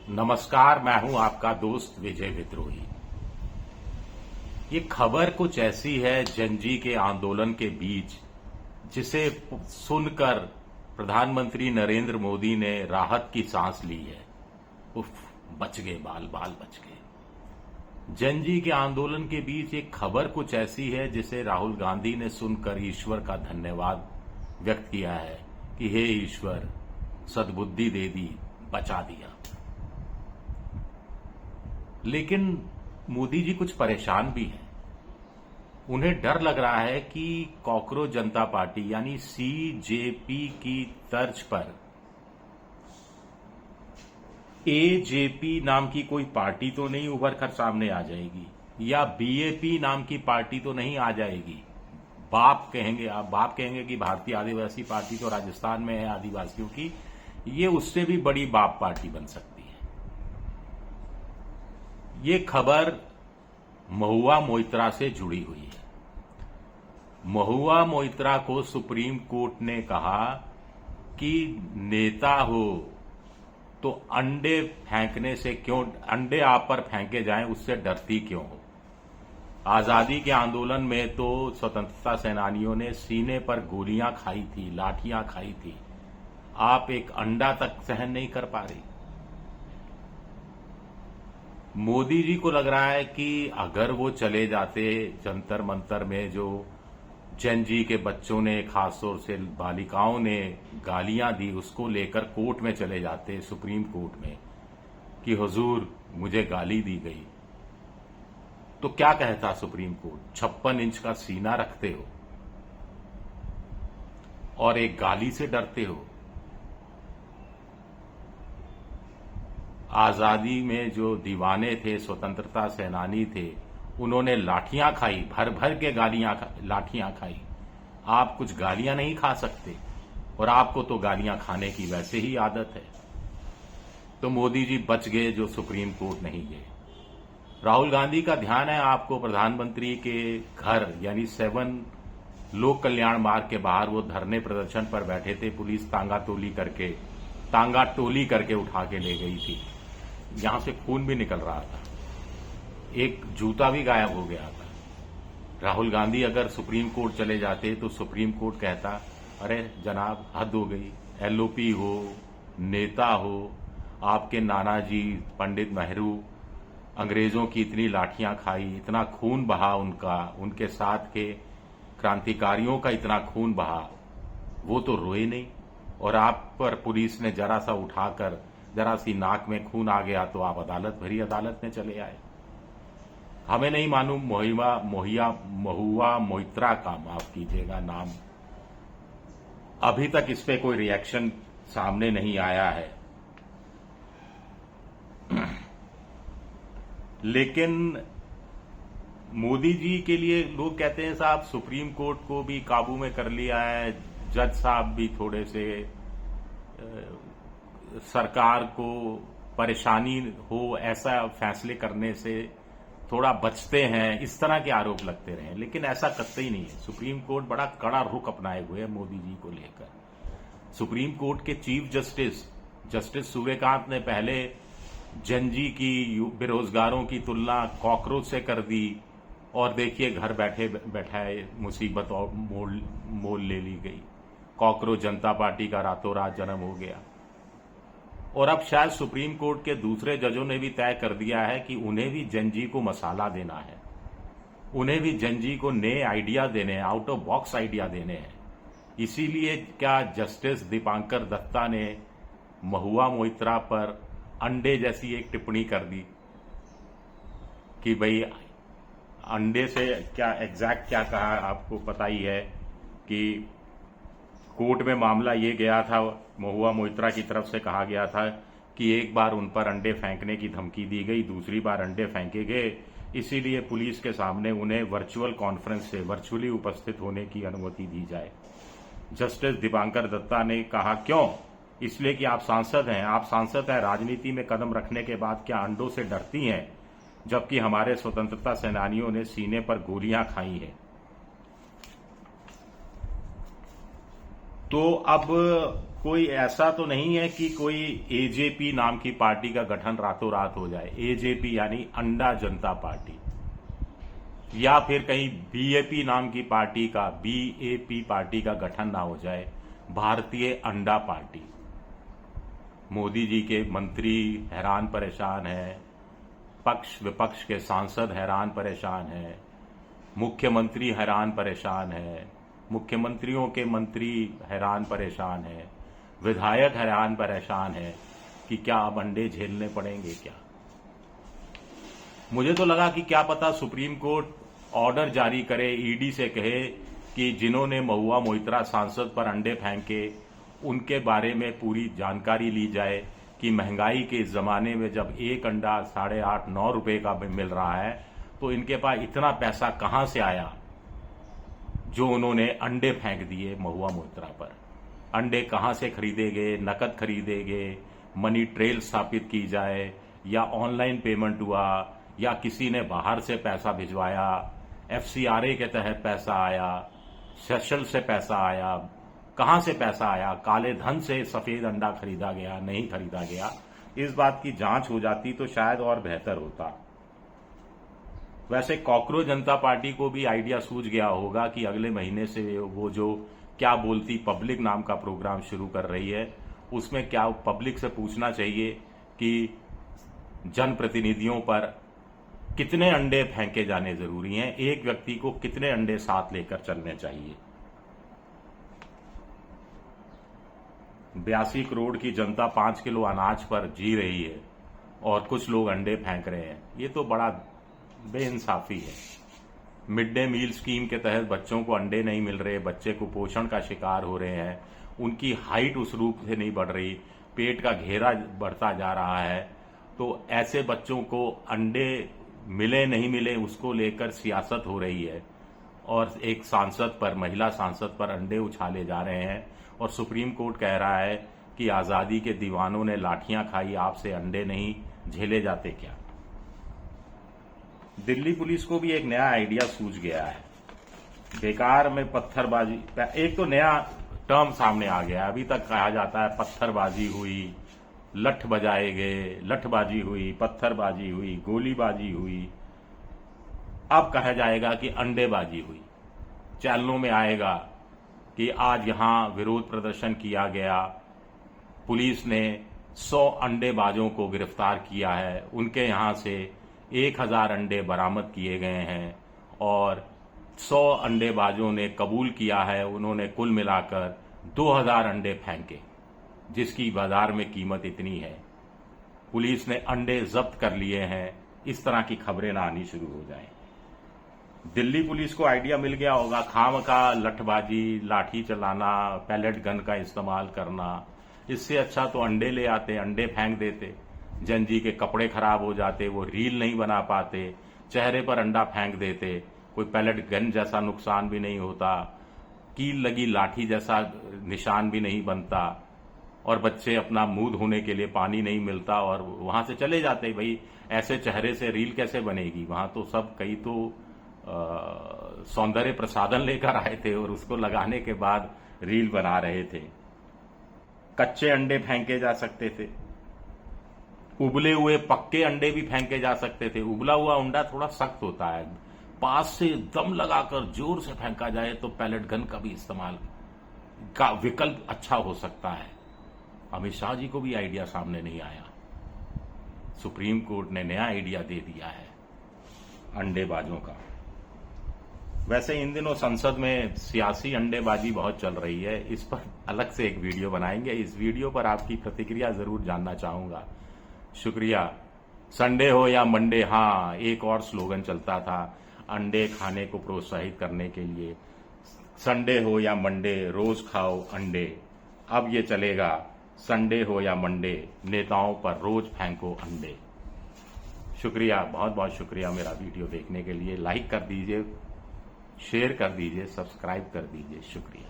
नमस्कार, मैं हूं आपका दोस्त विजय विद्रोही। ये खबर कुछ ऐसी है जनजी के आंदोलन के बीच, जिसे सुनकर प्रधानमंत्री नरेंद्र मोदी ने राहत की सांस ली है। उफ, बच गए, बाल बाल बच गए। जनजी के आंदोलन के बीच एक खबर कुछ ऐसी है जिसे राहुल गांधी ने सुनकर ईश्वर का धन्यवाद व्यक्त किया है कि हे ईश्वर, सद्बुद्धि दे दी, बचा दिया। लेकिन मोदी जी कुछ परेशान भी हैं। उन्हें डर लग रहा है कि कॉकरोच जनता पार्टी यानी सीजेपी की तर्ज पर एजेपी नाम की कोई पार्टी तो नहीं उभर कर सामने आ जाएगी, या बीएपी नाम की पार्टी तो नहीं आ जाएगी। बाप कहेंगे कि भारतीय आदिवासी पार्टी तो राजस्थान में है आदिवासियों की, ये उससे भी बड़ी बाप पार्टी बन सकती है। ये खबर महुआ मोइत्रा से जुड़ी हुई है। महुआ मोइत्रा को सुप्रीम कोर्ट ने कहा कि नेता हो तो अंडे फेंकने से क्यों, अंडे आप पर फेंके जाएं उससे डरती क्यों हो। आजादी के आंदोलन में तो स्वतंत्रता सेनानियों ने सीने पर गोलियां खाई थी, लाठियां खाई थी। आप एक अंडा तक सहन नहीं कर पा रही। मोदी जी को लग रहा है कि अगर वो चले जाते जंतर मंतर में, जो जनजी के बच्चों ने, खासतौर से बालिकाओं ने गालियां दी, उसको लेकर कोर्ट में चले जाते, सुप्रीम कोर्ट में, कि हुजूर मुझे गाली दी गई, तो क्या कहता सुप्रीम कोर्ट? 56 इंच का सीना रखते हो और एक गाली से डरते हो। आजादी में जो दीवाने थे, स्वतंत्रता सेनानी थे, उन्होंने लाठियां खाई, भर भर के लाठियां खाई। आप कुछ गालियां नहीं खा सकते, और आपको तो गालियां खाने की वैसे ही आदत है। तो मोदी जी बच गए जो सुप्रीम कोर्ट नहीं गए। राहुल गांधी का ध्यान है आपको प्रधानमंत्री के घर यानी 7 लोक कल्याण मार्ग के बाहर वो धरने प्रदर्शन पर बैठे थे। पुलिस तांगा टोली करके उठा के ले गई थी। यहां से खून भी निकल रहा था, एक जूता भी गायब हो गया था। राहुल गांधी अगर सुप्रीम कोर्ट चले जाते तो सुप्रीम कोर्ट कहता, अरे जनाब हद हो गई, एलओपी हो, नेता हो, आपके नाना जी पंडित नेहरू अंग्रेजों की इतनी लाठियां खाई, इतना खून बहा उनका, उनके साथ के क्रांतिकारियों का इतना खून बहा, वो तो रोए नहीं। और आप पर पुलिस ने जरा सा उठाकर, जरा सी नाक में खून आ गया तो आप भरी अदालत में चले आए। हमें नहीं मालूम महुआ मोइत्रा का, माफ कीजिएगा नाम, अभी तक इस पे कोई रिएक्शन सामने नहीं आया है। लेकिन मोदी जी के लिए लोग कहते हैं साहब सुप्रीम कोर्ट को भी काबू में कर लिया है, जज साहब भी थोड़े से सरकार को परेशानी हो ऐसा फैसले करने से थोड़ा बचते हैं, इस तरह के आरोप लगते रहे। लेकिन ऐसा कतई नहीं है। सुप्रीम कोर्ट बड़ा कड़ा रुख अपनाए हुए है मोदी जी को लेकर। सुप्रीम कोर्ट के चीफ जस्टिस सूर्यकांत ने पहले जनजी की, बेरोजगारों की तुलना कॉकरोच से कर दी, और देखिए घर बैठे बैठाए मुसीबत और मोल ले ली गई। कॉकरोच जनता पार्टी का रातों रात जन्म हो गया। और अब शायद सुप्रीम कोर्ट के दूसरे जजों ने भी तय कर दिया है कि उन्हें भी जनजी को मसाला देना है, उन्हें भी जनजी को नए आइडिया देने हैं, आउट ऑफ बॉक्स आइडिया देने हैं। इसीलिए क्या जस्टिस दीपांकर दत्ता ने महुआ मोइत्रा पर अंडे जैसी एक टिप्पणी कर दी कि भाई अंडे से क्या एग्जैक्ट क्या कहा आपको पता ही है कि कोर्ट में मामला ये गया था, महुआ मोइत्रा की तरफ से कहा गया था कि एक बार उन पर अंडे फेंकने की धमकी दी गई, दूसरी बार अंडे फेंके गए, इसीलिए पुलिस के सामने उन्हें वर्चुअल कॉन्फ्रेंस से वर्चुअली उपस्थित होने की अनुमति दी जाए। जस्टिस दीपांकर दत्ता ने कहा, क्यों? इसलिए कि आप सांसद हैं, राजनीति में कदम रखने के बाद क्या अंडों से डरती हैं, जबकि हमारे स्वतंत्रता सेनानियों ने सीने पर गोलियां खाई हैं। तो अब कोई ऐसा तो नहीं है कि कोई एजेपी नाम की पार्टी का गठन रातों रात हो जाए। एजेपी यानी अंडा जनता पार्टी, या फिर कहीं बीएपी नाम की पार्टी का, बीएपी पार्टी का गठन ना हो जाए, भारतीय अंडा पार्टी। मोदी जी के मंत्री हैरान परेशान है, पक्ष विपक्ष के सांसद हैरान परेशान है, मुख्यमंत्री हैरान परेशान है, मुख्यमंत्रियों के मंत्री हैरान परेशान है, विधायक हैरान परेशान है कि क्या अब अंडे झेलने पड़ेंगे क्या। मुझे तो लगा कि क्या पता सुप्रीम कोर्ट ऑर्डर जारी करे, ईडी से कहे कि जिन्होंने महुआ मोइत्रा सांसद पर अंडे फेंके उनके बारे में पूरी जानकारी ली जाए कि महंगाई के इस जमाने में जब एक अंडा 8.5-9 रुपए का मिल रहा है तो इनके पास इतना पैसा कहां से आया जो उन्होंने अंडे फेंक दिए महुआ मोइत्रा पर। अंडे कहां से खरीदे गए, नकद खरीदे गए, मनी ट्रेल स्थापित की जाए, या ऑनलाइन पेमेंट हुआ, या किसी ने बाहर से पैसा भिजवाया, एफसीआरए के तहत पैसा आया, सेशल से पैसा आया, कहां से पैसा आया, काले धन से सफेद अंडा खरीदा गया, नहीं खरीदा गया। इस बात की जांच हो जाती तो शायद और बेहतर होता। वैसे कॉकरोच जनता पार्टी को भी आइडिया सूझ गया होगा कि अगले महीने से वो जो क्या बोलती पब्लिक नाम का प्रोग्राम शुरू कर रही है, उसमें क्या पब्लिक से पूछना चाहिए कि जनप्रतिनिधियों पर कितने अंडे फेंके जाने जरूरी हैं, एक व्यक्ति को कितने अंडे साथ लेकर चलने चाहिए। 82 करोड़ की जनता 5 किलो अनाज पर जी रही है और कुछ लोग अंडे फेंक रहे हैं। ये तो बड़ा बेइंसाफी है। मिड डे मील स्कीम के तहत बच्चों को अंडे नहीं मिल रहे, बच्चे कुपोषण का शिकार हो रहे हैं, उनकी हाइट उस रूप से नहीं बढ़ रही, पेट का घेरा बढ़ता जा रहा है। तो ऐसे बच्चों को अंडे मिले नहीं मिले उसको लेकर सियासत हो रही है और एक सांसद पर, महिला सांसद पर अंडे उछाले जा रहे हैं और सुप्रीम कोर्ट कह रहा है कि आजादी के दीवानों ने लाठियां खाई, आपसे अंडे नहीं झेले जाते क्या। दिल्ली पुलिस को भी एक नया आइडिया सूझ गया है। बेकार में पत्थरबाजी, एक तो नया टर्म सामने आ गया। अभी तक कहा जाता है पत्थरबाजी हुई, लठ बजाए गए, लठबाजी हुई, पत्थरबाजी हुई, गोलीबाजी हुई। अब कहा जाएगा कि अंडेबाजी हुई। चैनलों में आएगा कि आज यहां विरोध प्रदर्शन किया गया, पुलिस ने 100 अंडेबाजों को गिरफ्तार किया है, उनके यहां से 1000 अंडे बरामद किए गए हैं और 100 अंडेबाजों ने कबूल किया है उन्होंने कुल मिलाकर 2000 अंडे फेंके, जिसकी बाजार में कीमत इतनी है। पुलिस ने अंडे जब्त कर लिए हैं। इस तरह की खबरें ना आनी शुरू हो जाएं। दिल्ली पुलिस को आइडिया मिल गया होगा, खामखा लठबाजी, लाठी चलाना, पैलेट गन का इस्तेमाल करना, इससे अच्छा तो अंडे ले आते, अंडे फेंक देते। जन जी के कपड़े खराब हो जाते, वो रील नहीं बना पाते, चेहरे पर अंडा फेंक देते, कोई पैलेट गन जैसा नुकसान भी नहीं होता, कील लगी लाठी जैसा निशान भी नहीं बनता और बच्चे अपना मुंह धोने के लिए पानी नहीं मिलता और वहां से चले जाते। भाई ऐसे चेहरे से रील कैसे बनेगी। वहां तो सब कई तो सौंदर्य प्रसाधन लेकर आए थे और उसको लगाने के बाद रील बना रहे थे। कच्चे अंडे फेंके जा सकते थे, उबले हुए पक्के अंडे भी फेंके जा सकते थे। उबला हुआ अंडा थोड़ा सख्त होता है, पास से दम लगाकर जोर से फेंका जाए तो पैलेट गन का भी इस्तेमाल का विकल्प अच्छा हो सकता है। अमित शाह जी को भी आइडिया सामने नहीं आया। सुप्रीम कोर्ट ने नया आइडिया दे दिया है अंडेबाजों का। वैसे इन दिनों संसद में सियासी अंडेबाजी बहुत चल रही है, इस पर अलग से एक वीडियो बनाएंगे। इस वीडियो पर आपकी प्रतिक्रिया जरूर जानना चाहूंगा। शुक्रिया। संडे हो या मंडे, हाँ एक और स्लोगन चलता था अंडे खाने को प्रोत्साहित करने के लिए, संडे हो या मंडे रोज खाओ अंडे। अब ये चलेगा संडे हो या मंडे नेताओं पर रोज फेंको अंडे। शुक्रिया, बहुत बहुत शुक्रिया मेरा वीडियो देखने के लिए। लाइक कर दीजिए, शेयर कर दीजिए, सब्सक्राइब कर दीजिए। शुक्रिया।